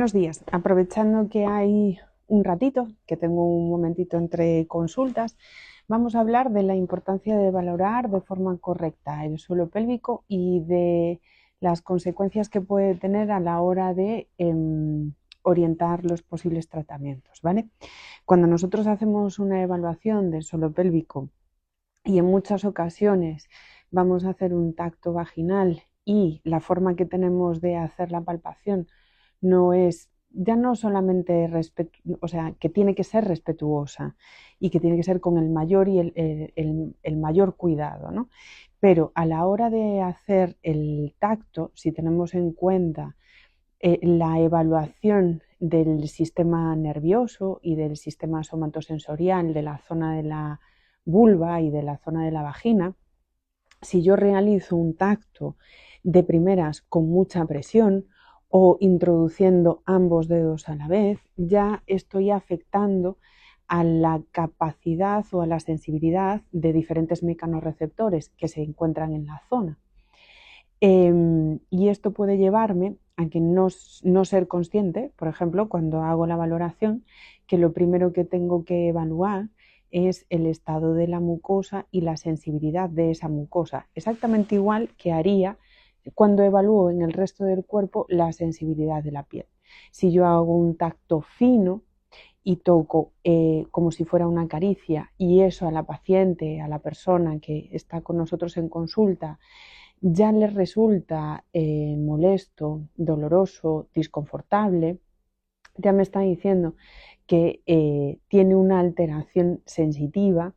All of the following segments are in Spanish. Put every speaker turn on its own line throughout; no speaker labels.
Buenos días, aprovechando que hay un ratito, que tengo un momentito entre consultas, vamos a hablar de la importancia de valorar de forma correcta el suelo pélvico y de las consecuencias que puede tener a la hora de orientar los posibles tratamientos, ¿vale? Cuando nosotros hacemos una evaluación del suelo pélvico y en muchas ocasiones vamos a hacer un tacto vaginal y la forma que tenemos de hacer la palpación no es, ya no solamente que tiene que ser respetuosa y que tiene que ser con el mayor y el mayor cuidado, ¿no? Pero a la hora de hacer el tacto, si tenemos en cuenta la evaluación del sistema nervioso y del sistema somatosensorial de la zona de la vulva y de la zona de la vagina, si yo realizo un tacto de primeras con mucha presión o introduciendo ambos dedos a la vez, ya estoy afectando a la capacidad o a la sensibilidad de diferentes mecanorreceptores que se encuentran en la zona. Y esto puede llevarme a que no ser consciente, por ejemplo, cuando hago la valoración, que lo primero que tengo que evaluar es el estado de la mucosa y la sensibilidad de esa mucosa, exactamente igual que haría cuando evalúo en el resto del cuerpo la sensibilidad de la piel. Si yo hago un tacto fino y toco como si fuera una caricia y eso a la paciente, a la persona que está con nosotros en consulta, ya les resulta molesto, doloroso, desconfortable, ya me está diciendo que tiene una alteración sensitiva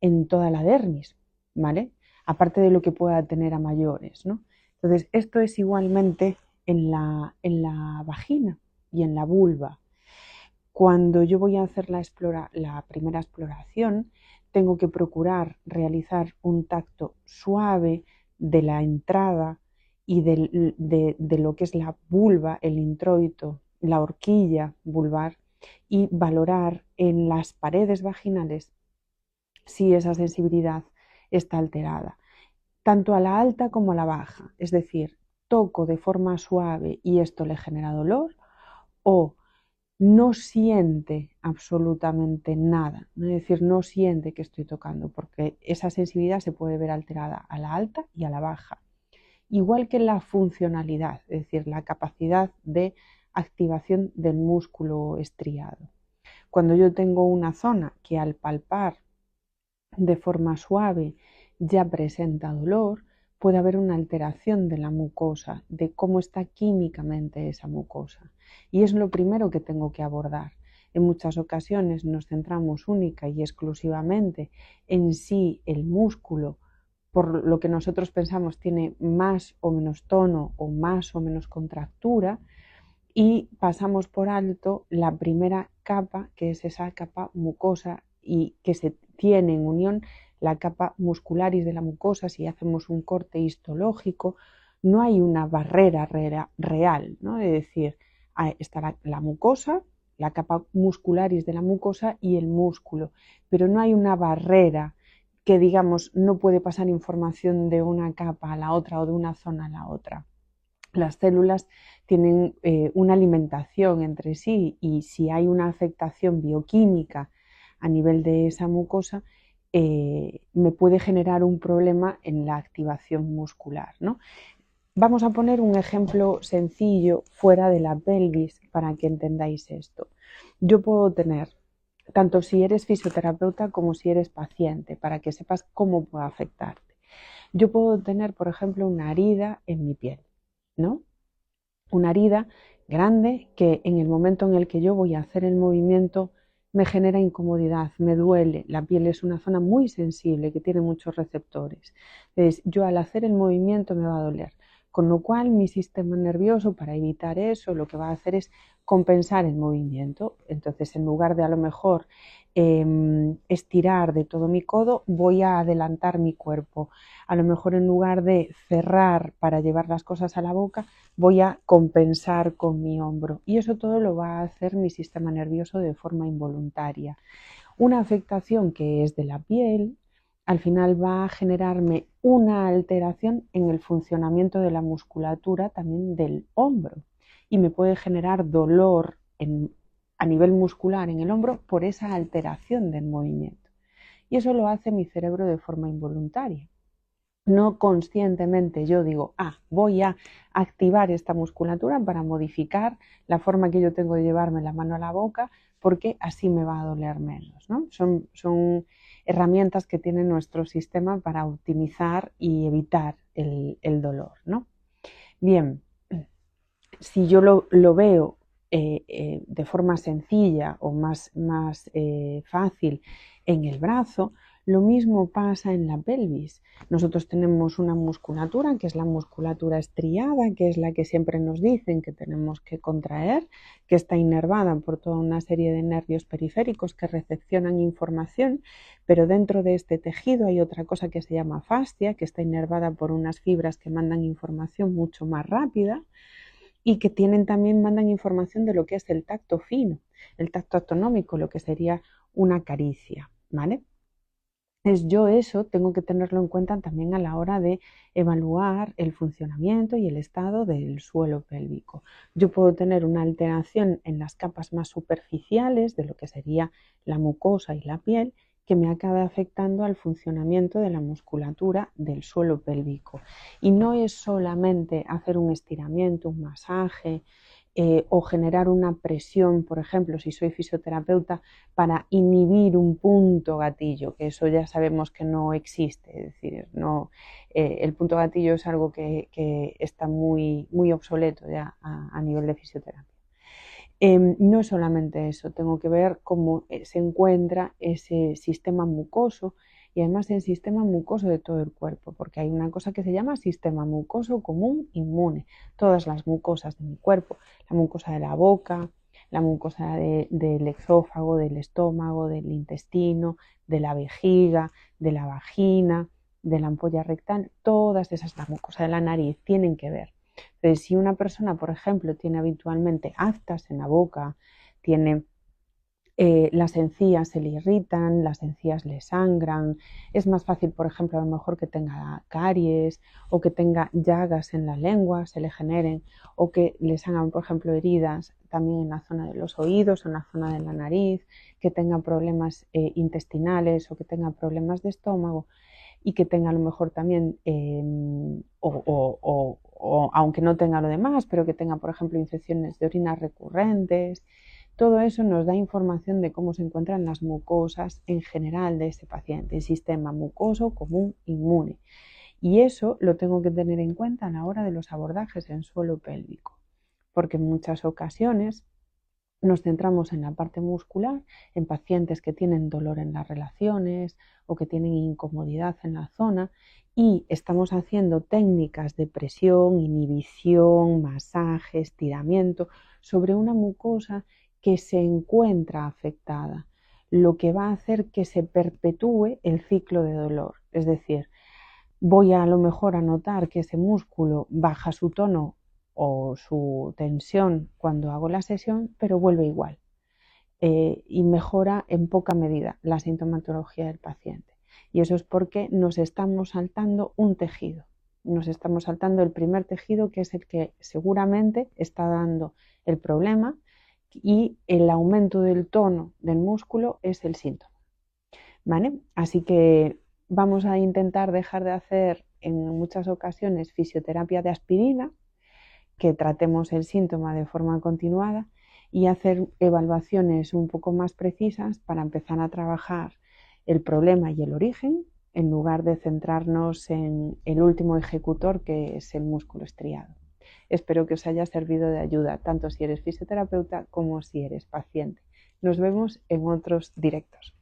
en toda la dermis, ¿vale? Aparte de lo que pueda tener a mayores, ¿no? Entonces, esto es igualmente en la vagina y en la vulva. Cuando yo voy a hacer la primera exploración, tengo que procurar realizar un tacto suave de la entrada y de lo que es la vulva, el introito, la horquilla vulvar, y valorar en las paredes vaginales si esa sensibilidad está alterada, tanto a la alta como a la baja. Es decir, toco de forma suave y esto le genera dolor, o no siente absolutamente nada, es decir, no siente que estoy tocando, porque esa sensibilidad se puede ver alterada a la alta y a la baja. Igual que la funcionalidad, es decir, la capacidad de activación del músculo estriado. Cuando yo tengo una zona que al palpar de forma suave ya presenta dolor, puede haber una alteración de la mucosa, de cómo está químicamente esa mucosa. Y es lo primero que tengo que abordar. En muchas ocasiones nos centramos única y exclusivamente en si el músculo, por lo que nosotros pensamos, tiene más o menos tono o más o menos contractura, y pasamos por alto la primera capa, que es esa capa mucosa y que se tiene en unión la capa muscularis de la mucosa. Si hacemos un corte histológico, no hay una barrera real, ¿no? Es decir, está la mucosa, la capa muscularis de la mucosa y el músculo, pero no hay una barrera que, digamos, no puede pasar información de una capa a la otra o de una zona a la otra. Las células tienen una alimentación entre sí, y si hay una afectación bioquímica a nivel de esa mucosa, me puede generar un problema en la activación muscular, ¿no? Vamos a poner un ejemplo sencillo fuera de la pelvis para que entendáis esto. Yo puedo tener, tanto si eres fisioterapeuta como si eres paciente, para que sepas cómo puede afectarte. Yo puedo tener, por ejemplo, una herida en mi piel, ¿no? Una herida grande que en el momento en el que yo voy a hacer el movimiento me genera incomodidad, me duele. La piel es una zona muy sensible que tiene muchos receptores. Entonces, yo al hacer el movimiento me va a doler. Con lo cual, mi sistema nervioso, para evitar eso, lo que va a hacer es compensar el movimiento. Entonces, en lugar de a lo mejor estirar de todo mi codo, voy a adelantar mi cuerpo. A lo mejor en lugar de cerrar para llevar las cosas a la boca, voy a compensar con mi hombro. Y eso todo lo va a hacer mi sistema nervioso de forma involuntaria. Una afectación que es de la piel, al final va a generarme una alteración en el funcionamiento de la musculatura también del hombro. y me puede generar dolor a nivel muscular en el hombro por esa alteración del movimiento. Y eso lo hace mi cerebro de forma involuntaria. No conscientemente yo digo, voy a activar esta musculatura para modificar la forma que yo tengo de llevarme la mano a la boca porque así me va a doler menos, ¿no? Son herramientas que tiene nuestro sistema para optimizar y evitar el dolor, ¿no? Bien, si yo lo veo de forma sencilla o más fácil en el brazo, lo mismo pasa en la pelvis. Nosotros tenemos una musculatura que es la musculatura estriada, que es la que siempre nos dicen que tenemos que contraer, que está inervada por toda una serie de nervios periféricos que recepcionan información, pero dentro de este tejido hay otra cosa que se llama fascia, que está inervada por unas fibras que mandan información mucho más rápida y que también mandan información de lo que es el tacto fino, el tacto autonómico, lo que sería una caricia, ¿vale? Entonces yo eso tengo que tenerlo en cuenta también a la hora de evaluar el funcionamiento y el estado del suelo pélvico. Yo puedo tener una alteración en las capas más superficiales de lo que sería la mucosa y la piel que me acabe afectando al funcionamiento de la musculatura del suelo pélvico. Y no es solamente hacer un estiramiento, un masaje, o generar una presión, por ejemplo, si soy fisioterapeuta, para inhibir un punto gatillo, que eso ya sabemos que no existe, es decir, el punto gatillo es algo que está muy, muy obsoleto ya a nivel de fisioterapia. No es solamente eso, tengo que ver cómo se encuentra ese sistema mucoso y además el sistema mucoso de todo el cuerpo, porque hay una cosa que se llama sistema mucoso común inmune. Todas las mucosas de mi cuerpo, la mucosa de la boca, la mucosa del esófago, del estómago, del intestino, de la vejiga, de la vagina, de la ampolla rectal, todas esas, la mucosa de la nariz, tienen que ver. Entonces, si una persona, por ejemplo, tiene habitualmente aftas en la boca, tiene las encías se le irritan, las encías le sangran, es más fácil, por ejemplo, a lo mejor que tenga caries o que tenga llagas en la lengua, se le generen, o que les hagan, por ejemplo, heridas también en la zona de los oídos o en la zona de la nariz, que tenga problemas intestinales o que tenga problemas de estómago y que tenga a lo mejor también, o aunque no tenga lo demás, pero que tenga, por ejemplo, infecciones de orina recurrentes. Todo eso nos da información de cómo se encuentran las mucosas en general de ese paciente, el sistema mucoso común inmune. Y eso lo tengo que tener en cuenta a la hora de los abordajes en suelo pélvico, porque en muchas ocasiones nos centramos en la parte muscular, en pacientes que tienen dolor en las relaciones o que tienen incomodidad en la zona y estamos haciendo técnicas de presión, inhibición, masaje, estiramiento sobre una mucosa que se encuentra afectada, lo que va a hacer que se perpetúe el ciclo de dolor. Es decir, voy a lo mejor a notar que ese músculo baja su tono o su tensión cuando hago la sesión, pero vuelve igual y mejora en poca medida la sintomatología del paciente. Y eso es porque nos estamos saltando un tejido, nos estamos saltando el primer tejido que es el que seguramente está dando el problema y el aumento del tono del músculo es el síntoma. ¿Vale? Así que vamos a intentar dejar de hacer en muchas ocasiones fisioterapia de aspirina, que tratemos el síntoma de forma continuada y hacer evaluaciones un poco más precisas para empezar a trabajar el problema y el origen en lugar de centrarnos en el último ejecutor que es el músculo estriado. Espero que os haya servido de ayuda tanto si eres fisioterapeuta como si eres paciente. Nos vemos en otros directos.